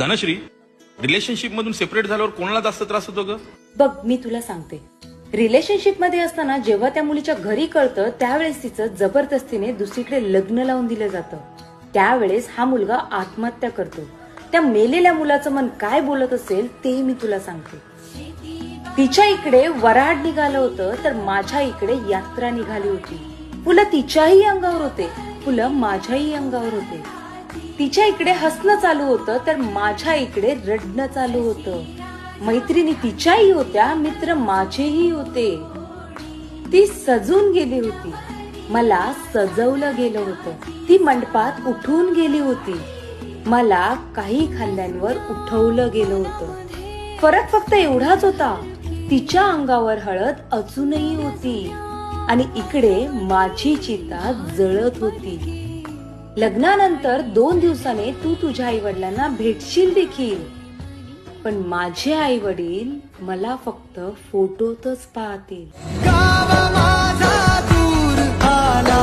Dhanashree, relationship मधून separate झाल्यावर कोणाला जास्त त्रास होतो ग? बघ मी तुला सांगते, रिलेशनशिप मध्ये असताना जेव्हा त्या मुलीच्या घरी कळतं त्यावेळेस तिचं जबरदस्तीने दुसरीकडे लग्न लावून दिलं जातं. त्यावेळेस हा मुलगा आत्महत्या करतो. त्या मेलेल्या मुलाचं मन काय बोलत असेल ते मी तुला सांगते. तिच्या इकडे वऱ्हाड निघालं होतं तर माझ्या इकडे यात्रा निघाली होती. फुलं तिच्याही अंगावर होते, फुलं माझ्याही अंगावर होते. तिच्या इकडे हसणं चालू होतं तर माझ्या इकडे रडणं चालू होतं. मैत्रिणी तिच्याही होत्या, मित्र माझेही होते. ती सजून गेली होती, मला सजवलं गेलं होतं. ती मंडपात उठून गेली होती, मला काही खांद्यांवर उठवलं गेलं होतं. फरक फक्त एवढाच होता, तिच्या अंगावर हळद अजूनही होती आणि इकडे माझी चिता जळत होती. लग्नानंतर 2 दिवसाने तू तुझ्या आई वडिलांना भेटशील देखील, पण माझे आई वडील मला फक्त फोटोतच पाहतील. गाव माझा दूर आला